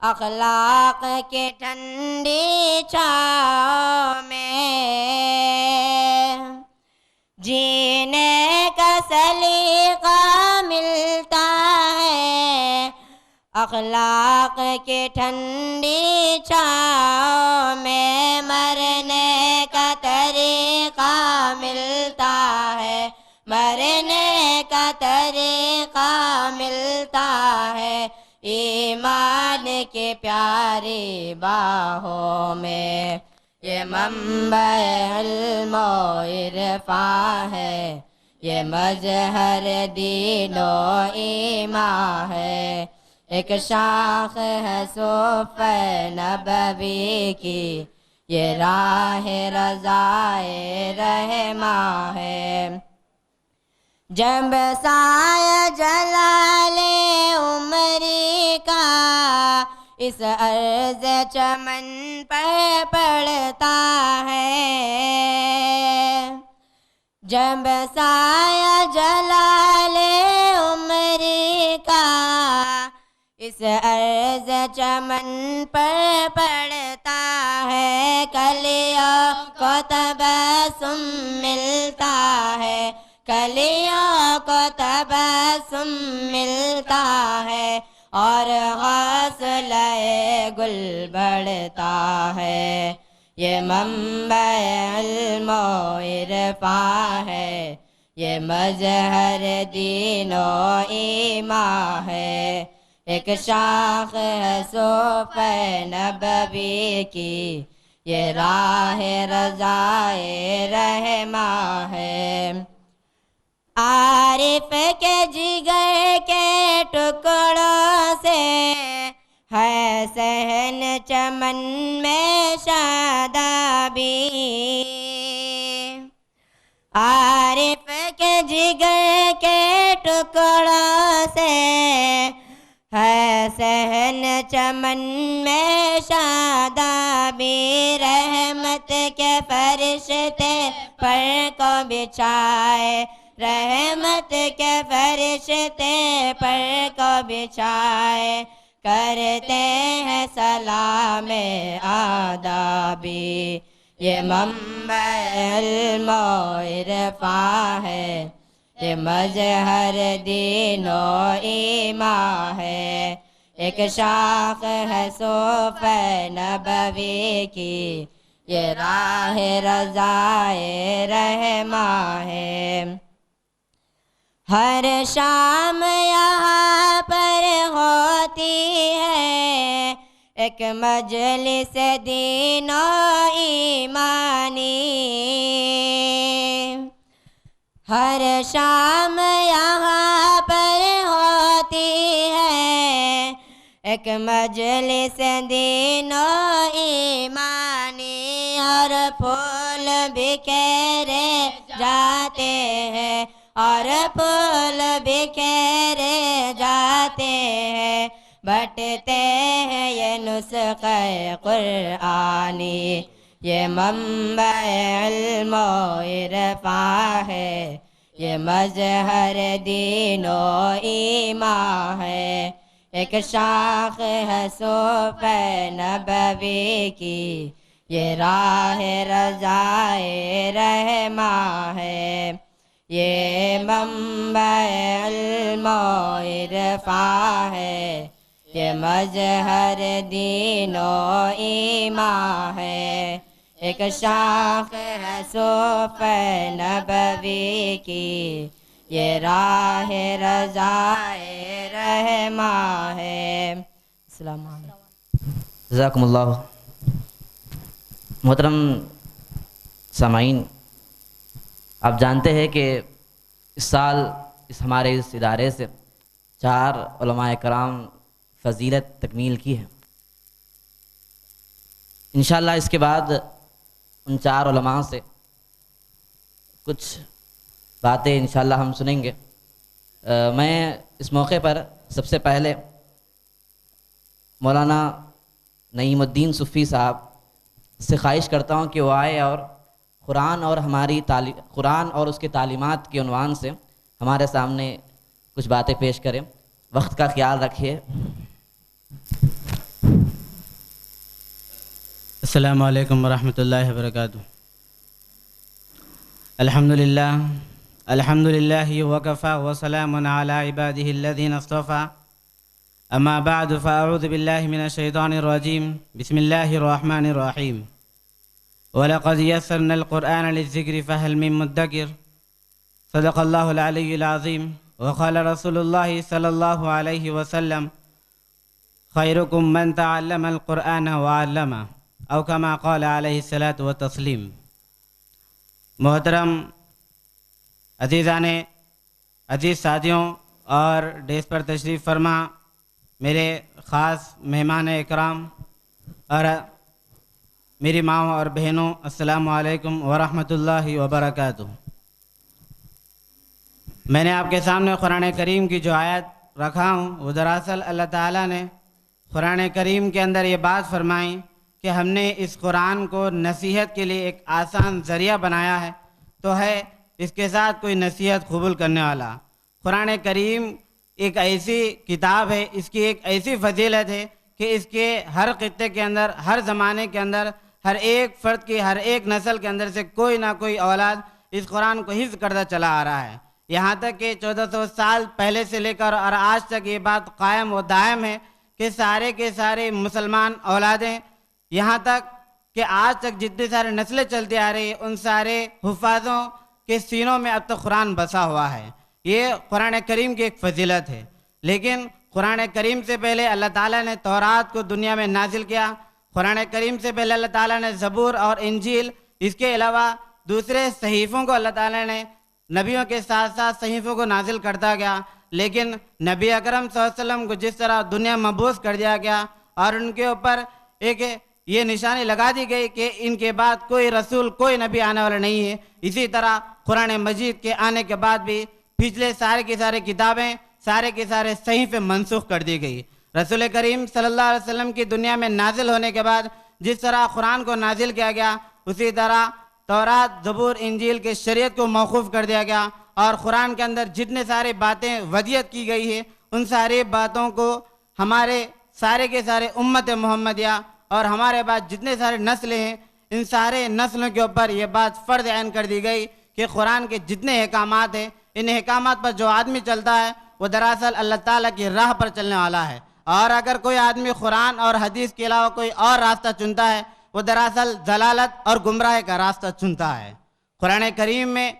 اخلاق کی ٹھنڈی چھاؤں میں جینے کا سلیقہ ملتا ہے، اخلاق کی ٹھنڈی چھاؤں میں مرنے کا طریقہ ملتا ہے، مرنے کا طریقہ ملتا ہے، ایمان کی پیاری باہوں میں یہ منبع علم و عرفاں ہے، یہ مظہر دین و ایمان ہے، ایک شاخ ہے صوف نبوی کی، یہ راہ رضائے رحماں ہے، جب سایہ جلال عمری کا اس عرض چمن پر پڑتا ہے، جب سایہ جلال عمری کا اس عرض چمن پر پڑتا ہے، کلیوں کو تبسم ملتا ہے، کلیوں کو تبسم ملتا ہے، اور حوصلہ گل بڑھتا ہے، یہ منبع علم و عرفاں ہے، یہ مظہر دین و ایمان ہے، ایک شاخ ہے صوف نبوی کی، یہ راہ رضائے رحماں ہے، عارف کے جگر کے ٹکڑوں سے ہے صحن چمن میں شادابی، عارف کے جگر کے ٹکڑوں سے ہے صحن چمن میں شادابی، رحمت کے فرشتے پر کو بچھائے، رحمت کے فرشتے پر کو بچھائے، کرتے ہیں سلام آدابی، یہ منبع علم و عرفاں ہے، یہ مظہر دین و ایمان ہے، ایک شاخ ہے صوف نبوی کی، یہ راہ رضائے رحماں ہے، ہر شام یہاں پر ہوتی ہے ایک مجلس دین و ایمانی، ہر شام یہاں پر ہوتی ہے ایک مجلس دین و ایمانی، اور پھول بکھیرے جاتے ہیں، اور پھول بکھیرے جاتے ہیں، بٹتے ہیں یہ نسخہ قرآنی، یہ منبع علم و عرفاں ہے، یہ مظہر دین و ایمان ہے، ایک شاخ ہے صوف نبوی کی، یہ راہ رضائے رحماں ہے، یہ منبع علم و عرفاں ہے، یہ مظہر دین و ایمان ہے، ایک شاخ ہے صوف نبوی کی، یہ راہ رضائے رحماں ہے۔ السلام علیکم۔ جزاکم اللہ۔ محترم سامعین، آپ جانتے ہیں کہ اس سال ہمارے اس ادارے سے 4 علماء کرام فضیلت تکمیل کی ہے۔ انشاءاللہ اس کے بعد ان 4 علماء سے کچھ باتیں انشاءاللہ ہم سنیں گے۔ میں اس موقع پر سب سے پہلے مولانا نعیم الدین صفی صاحب سے خواہش کرتا ہوں کہ وہ آئے اور قرآن اور اس کے تعلیمات کے عنوان سے ہمارے سامنے کچھ باتیں پیش کریں۔ وقت کا خیال رکھیے۔ السلام علیکم ورحمۃ اللہ وبرکاتہ. الحمد للہ وکفی وسلام علی عبادہ الذین اصطفی. اما بعد فاعوذ باللہ من الشیطان الرجیم. بسم اللہ الرحمن الرحیم. وَلَقَدْ يَسَّرْنَا الْقُرْآنَ لِلذِّكْرِ فَهَلْ مِن مُدَّكِرٍ. صدق اللہ العلی العظیم. وقال رسول اللہ صلی اللہ علیہ وسلم خیرکم من تعلم القرآن وعلمہ او کما قال علیہ الصلاۃ والتسلیم. محترم عزیز ساتھیوں اور ڈیس پر تشریف فرما میرے خاص مہمان اکرام اور میری ماں اور بہنوں، السلام علیکم ورحمۃ اللہ وبرکاتہ. میں نے آپ کے سامنے قرآن کریم کی جو آیت رکھا ہوں وہ دراصل اللہ تعالیٰ نے قرآن کریم کے اندر یہ بات فرمائی کہ ہم نے اس قرآن کو نصیحت کے لیے ایک آسان ذریعہ بنایا ہے، تو ہے اس کے ساتھ کوئی نصیحت قبول کرنے والا. قرآن کریم ایک ایسی کتاب ہے، اس کی ایک ایسی فضیلت ہے کہ اس کے ہر خطے کے اندر، ہر زمانے کے اندر، ہر ایک فرد کی، ہر ایک نسل کے اندر سے کوئی نہ کوئی اولاد اس قرآن کو حفظ کرتا چلا آ رہا ہے. یہاں تک کہ 1400 سال پہلے سے لے کر اور آج تک یہ بات قائم و دائم ہے کہ سارے کے سارے مسلمان اولادیں، یہاں تک کہ آج تک جتنے سارے نسلیں چلتی آ رہی ہیں، ان سارے حفاظوں کے سینوں میں اب تک قرآن بسا ہوا ہے. یہ قرآن کریم کی ایک فضیلت ہے. لیکن قرآن کریم سے پہلے اللہ تعالیٰ نے تورات کو دنیا میں نازل کیا. قرآن کریم سے پہلے اللہ تعالیٰ نے زبور اور انجیل، اس کے علاوہ دوسرے صحیفوں کو اللہ تعالیٰ نے نبیوں کے ساتھ ساتھ صحیفوں کو نازل کرتا گیا. لیکن نبی اکرم صلی اللہ علیہ وسلم کو جس طرح دنیا مبعوث کر دیا گیا اور ان کے اوپر ایک یہ نشانی لگا دی گئی کہ ان کے بعد کوئی رسول، کوئی نبی آنے والا نہیں ہے، اسی طرح قرآن مجید کے آنے کے بعد بھی پچھلے سارے کی سارے کتابیں، سارے کے سارے صحیفے منسوخ کر دی گئی. رسول کریم صلی اللہ علیہ وسلم کی دنیا میں نازل ہونے کے بعد جس طرح قرآن کو نازل کیا گیا، اسی طرح تورات، زبور، انجیل کے شریعت کو موقوف کر دیا گیا. اور قرآن کے اندر جتنے سارے باتیں وصیت کی گئی ہے، ان ساری باتوں کو ہمارے سارے کے سارے امت محمدیہ اور ہمارے بعد جتنے سارے نسلیں ہیں، ان سارے نسلوں کے اوپر یہ بات فرض عین کر دی گئی کہ قرآن کے جتنے احکامات ہیں، ان احکامات پر جو آدمی چلتا ہے وہ دراصل اللہ تعالیٰ کی راہ پر چلنے والا ہے. اور اگر کوئی آدمی قرآن اور حدیث کے علاوہ کوئی اور راستہ چنتا ہے، وہ دراصل ضلالت اور گمراہ کا راستہ چنتا ہے. قرآن کریم میں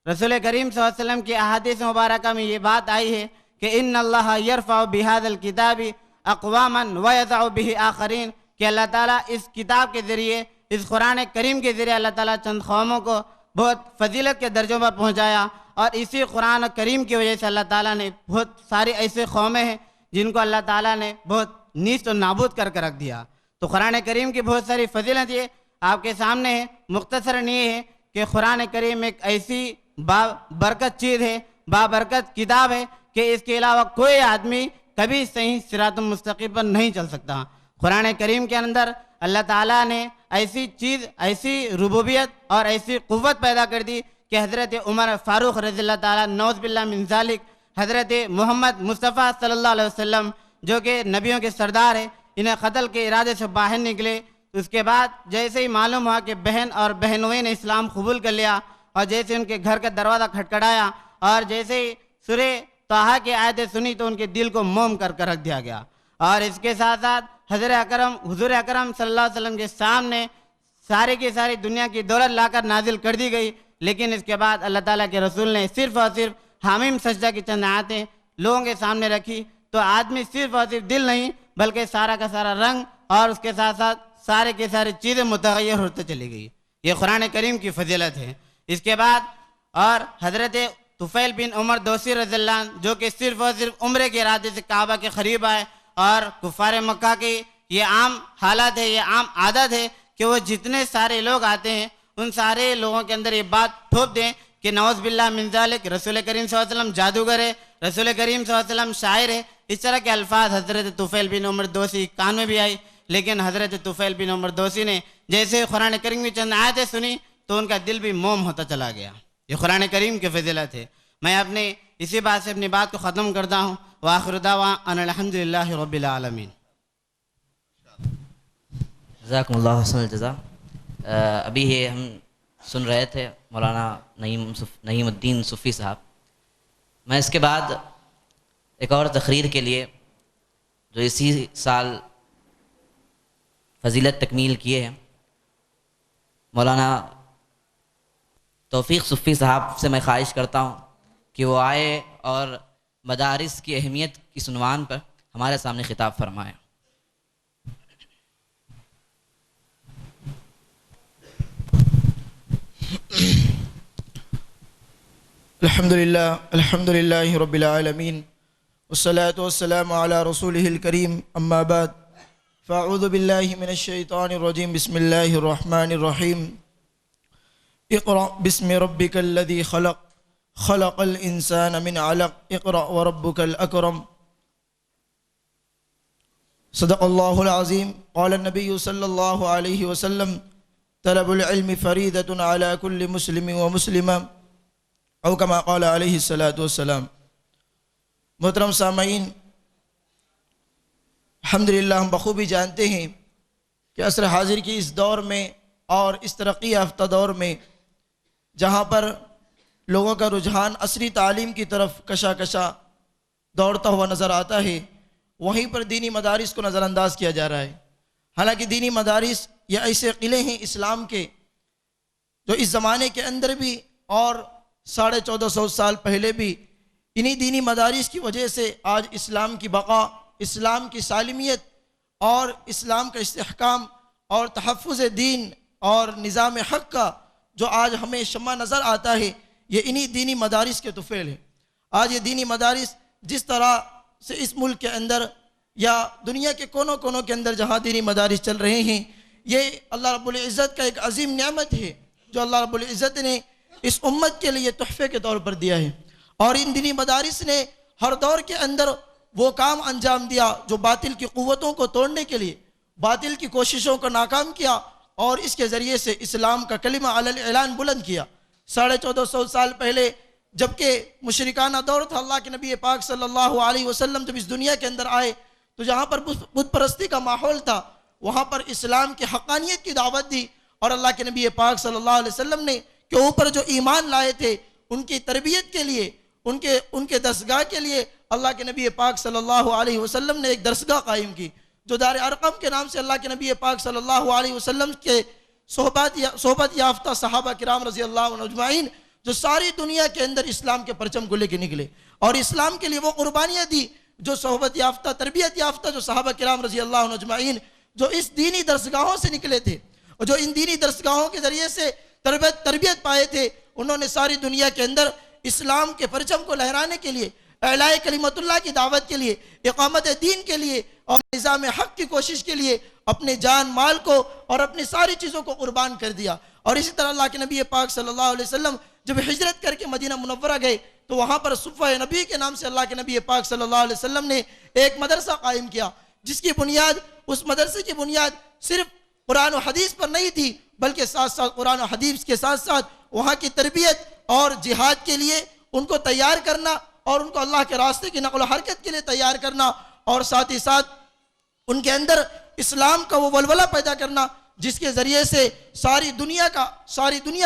رسول کریم صلی اللہ علیہ وسلم کی احادیث مبارکہ میں یہ بات آئی ہے کہ ان اللہ یرفع بہذا الکتاب اقواما ویضع بہ آخرین، کہ اللہ تعالیٰ اس کتاب کے ذریعے، اس قرآن کریم کے ذریعے اللہ تعالیٰ چند قوموں کو بہت فضیلت کے درجوں پر پہنچایا. اور اسی قرآن کریم کی وجہ سے اللہ تعالیٰ نے بہت ساری ایسے قومیں ہیں جن کو اللہ تعالیٰ نے بہت نیست و نابود کر کے رکھ دیا. تو قرآن کریم کی بہت ساری فضیلت یہ آپ کے سامنے ہے. مختصراً یہ ہے کہ قرآن کریم ایک ایسی بابرکت چیز ہے، بابرکت کتاب ہے کہ اس کے علاوہ کوئی آدمی کبھی صحیح صراط المستقیم پر نہیں چل سکتا. قرآن کریم کے اندر اللہ تعالیٰ نے ایسی چیز، ایسی ربوبیت اور ایسی قوت پیدا کر دی کہ حضرت عمر فاروق رضی اللہ تعالیٰ نعوذ باللہ من ذالک، حضرت محمد مصطفیٰ صلی اللہ علیہ وسلم جو کہ نبیوں کے سردار ہیں، انہیں قتل کے ارادے سے باہر نکلے. اس کے بعد جیسے ہی معلوم ہوا کہ بہن اور بہنوئی نے اسلام قبول کر لیا، اور جیسے ان کے گھر کا دروازہ کھٹکھٹایا اور جیسے ہی سورہ طٰہٰ کی آیتیں سنی تو ان کے دل کو موم کر کے رکھ دیا گیا. اور اس کے ساتھ ساتھ حضور اکرم صلی اللہ علیہ وسلم کے سامنے سارے کی ساری دنیا کی دولت لا کر نازل کر دی گئی. لیکن اس کے بعد اللہ تعالیٰ کے رسول نے صرف اور صرف حامیم سجدہ کی چند آیتیں لوگوں کے سامنے رکھی، تو آدمی صرف اور صرف دل نہیں بلکہ سارا کا سارا رنگ اور اس کے ساتھ ساتھ سارے کے سارے چیزیں متغیر ہوتے چلی گئی. یہ قرآن کریم کی فضیلت ہے. اس کے بعد اور حضرت طفیل بن عمر دوسی رضی اللہ عنہ جو کہ صرف اور صرف عمرے کے ارادے سے کعبہ کے قریب آئے، اور کفار مکہ کی یہ عام حالت ہے، یہ عام عادت ہے کہ وہ جتنے سارے لوگ آتے ہیں ان سارے لوگوں کے اندر یہ بات ٹھوپ دیں کہ نعوذ باللہ من ذالک رسول کریم صلی اللہ علیہ وسلم جادوگر ہے، رسول کریم صلی اللہ علیہ وسلم شاعر ہے. اس طرح کے الفاظ حضرت طفیل بن عمر دوسی کان میں بھی آئی. لیکن حضرت طفیل بن عمر دوسی نے جیسے قرآن کریم کی چند آیتیں سنی تو ان کا دل بھی موم ہوتا چلا گیا. یہ قرآن کریم کی فضیلت ہے. میں اپنے اسی بات سے اپنی بات کو ختم کرتا ہوں. وآخر دعوانا ان الحمدللہ رب العالمین. جزاکم اللہ حسن الجزا۔ ابھی یہ ہم سن رہے تھے مولانا نعیم الدین صفی صاحب۔ میں اس کے بعد ایک اور تقریر کے لیے جو اسی سال فضیلت تکمیل کیے ہیں مولانا توفیق صفی صاحب سے میں خواہش کرتا ہوں کہ وہ آئے اور مدارس کی اہمیت کی عنوان پر ہمارے سامنے خطاب فرمائیں۔ الحمد لله رب العالمين والصلاة والسلام على رسوله الكريم أما بعد فأعوذ بالله من الشيطان الرجيم بسم الله الرحمن الرحيم اقرأ باسم ربك الذي خلق الإنسان من علق اقرأ وربك الأكرم صدق الله العظيم قال النبي صلى الله عليه وسلم طلب العلم فريضة على كل مسلم ومسلمة او کما قال علیہ الصلاۃ والسلام۔ محترم سامعین، الحمدللہ ہم بخوبی جانتے ہیں کہ عصر حاضر کی اس دور میں اور اس ترقی یافتہ دور میں جہاں پر لوگوں کا رجحان عصری تعلیم کی طرف کشا دوڑتا ہوا نظر آتا ہے، وہیں پر دینی مدارس کو نظر انداز کیا جا رہا ہے۔ حالانکہ دینی مدارس یہ ایسے قلعے ہیں اسلام کے جو اس زمانے کے اندر بھی اور 1450 سال پہلے بھی انہی دینی مدارس کی وجہ سے آج اسلام کی بقا، اسلام کی سالمیت اور اسلام کا استحکام اور تحفظ دین اور نظام حق کا جو آج ہمیں شمع نظر آتا ہے، یہ انہی دینی مدارس کے طفیل ہیں۔ آج یہ دینی مدارس جس طرح سے اس ملک کے اندر یا دنیا کے کونوں کونوں کے اندر جہاں دینی مدارس چل رہے ہیں، یہ اللہ رب العزت کا ایک عظیم نعمت ہے جو اللہ رب العزت نے اس امت کے لیے تحفے کے طور پر دیا ہے۔ اور ان دینی مدارس نے ہر دور کے اندر وہ کام انجام دیا جو باطل کی قوتوں کو توڑنے کے لیے، باطل کی کوششوں کو ناکام کیا اور اس کے ذریعے سے اسلام کا کلمہ علی الاعلان بلند کیا۔ 1450 سال پہلے جبکہ مشرکانہ دور تھا، اللہ کے نبی پاک صلی اللہ علیہ وسلم جب اس دنیا کے اندر آئے تو جہاں پر بت پرستی کا ماحول تھا وہاں پر اسلام کی حقانیت کی دعوت دی، اور اللہ کے نبی پاک صلی اللہ علیہ وسلم نے کہ اوپر جو ایمان لائے تھے ان کی تربیت کے لیے، ان کے درسگاہ کے لیے اللہ کے نبی پاک صلی اللہ علیہ وسلم نے ایک درسگاہ قائم کی جو دار ارقم کے نام سے اللہ کے نبی پاک صلی اللہ علیہ وسلم کے صحبت یافتہ صحابہ کرام رضی اللہ عنہ اجمعین جو ساری دنیا کے اندر اسلام کے پرچم کو لے کے نکلے اور اسلام کے لیے وہ قربانیاں دی، جو صحبت یافتہ تربیت یافتہ جو صحابہ کرام رضی اللہ عنہ اجمعین جو اس دینی درسگاہوں سے نکلے تھے اور جو ان دینی درسگاہوں کے ذریعے سے تربیت پائے تھے، انہوں نے ساری دنیا کے اندر اسلام کے پرچم کو لہرانے کے لیے، اعلاء کلمت اللہ کی دعوت کے لیے، اقامت دین کے لیے اور نظام حق کی کوشش کے لیے اپنے جان مال کو اور اپنی ساری چیزوں کو قربان کر دیا۔ اور اسی طرح اللہ کے نبی پاک صلی اللہ علیہ وسلم جب ہجرت کر کے مدینہ منورہ گئے تو وہاں پر صفہ نبی کے نام سے اللہ کے نبی پاک صلی اللہ علیہ وسلم نے ایک مدرسہ قائم کیا، جس کی بنیاد، اس مدرسے کی بنیاد صرف قرآن و حدیث پر نہیں تھی بلکہ ساتھ ساتھ قرآن و حدیث کے ساتھ ساتھ وہاں کی تربیت اور جہاد کے لیے ان کو تیار کرنا اور ان کو اللہ کے راستے کی نقل و حرکت کے لیے تیار کرنا اور ساتھ ہی ساتھ ان کے اندر اسلام کا وہ ولولہ پیدا کرنا جس کے ذریعے سے ساری دنیا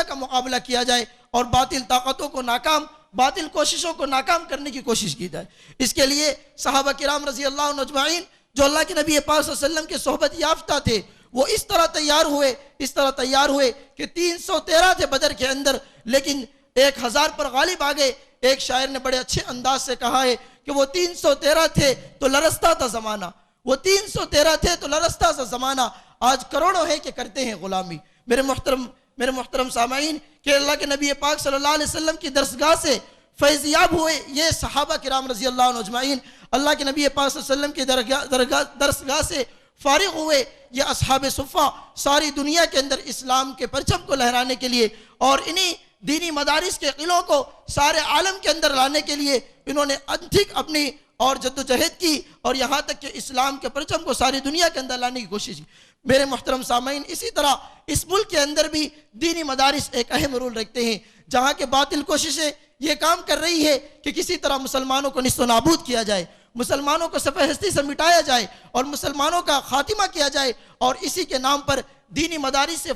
کا مقابلہ کیا جائے اور باطل طاقتوں کو باطل کوششوں کو ناکام کرنے کی کوشش کی جائے۔ اس کے لیے صحابہ کرام رضی اللہ عنہ اجمعین جو اللہ کے نبی پاک صلی اللہ علیہ وسلم کے صحبت یافتہ تھے وہ اس طرح تیار ہوئے کہ 313 تھے بدر کے اندر، لیکن 1000 پر غالب آ گئے۔ ایک شاعر نے بڑے اچھے انداز سے کہا ہے کہ وہ 313 تھے تو لرزتا تھا زمانہ، وہ 313 تھے تو لرزتا تھا زمانہ، آج کروڑوں ہیں کہ کرتے ہیں غلامی۔ میرے محترم سامعین کہ اللہ کے نبی پاک صلی اللہ علیہ وسلم کی درسگاہ سے فیضیاب ہوئے یہ صحابہ کرام رضی اللہ عنہ اجمعین، اللہ کے نبی پاک صلی اللہ علیہ وسلم کی درسگاہ سے فارغ ہوئے یہ اصحاب صفہ ساری دنیا کے اندر اسلام کے پرچم کو لہرانے کے لیے اور انہی دینی مدارس کے قلعوں کو سارے عالم کے اندر لانے کے لیے انہوں نے انتھک اپنی اور جدوجہد کی اور یہاں تک کہ اسلام کے پرچم کو ساری دنیا کے اندر لانے کی کوشش کی۔ میرے محترم سامعین، اسی طرح اس ملک کے اندر بھی دینی مدارس ایک اہم رول رکھتے ہیں، جہاں کے باطل کوششیں یہ کام کر رہی ہے کہ کسی طرح مسلمانوں کو نصف و نابود کیا جائے، مسلمانوں کو صفحہ ہستی سے مٹایا جائے اور مسلمانوں کا خاتمہ کیا جائے، اور اسی کے نام پر دینی مدارس سے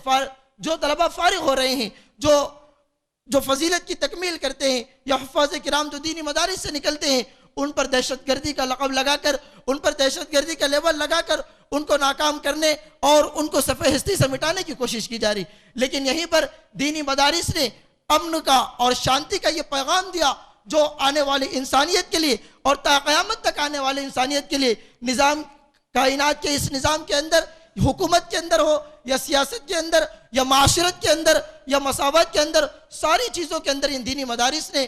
جو طلبہ فارغ ہو رہے ہیں، جو فضیلت کی تکمیل کرتے ہیں، یا حفاظ کرام جو دینی مدارس سے نکلتے ہیں، ان پر دہشت گردی کا لقب لگا کر، ان پر دہشت گردی کا لیبل لگا کر ان کو ناکام کرنے اور ان کو صفحہ ہستی سے مٹانے کی کوشش کی جا رہی. لیکن یہیں پر دینی مدارس نے امن کا اور شانتی کا یہ پیغام دیا جو آنے والی انسانیت کے لیے اور تا قیامت تک آنے والے انسانیت کے لیے نظام کائنات کے اس نظام کے اندر، حکومت کے اندر ہو یا سیاست کے اندر یا معاشرت کے اندر یا مساوات کے اندر، ساری چیزوں کے اندر ان دینی مدارس نے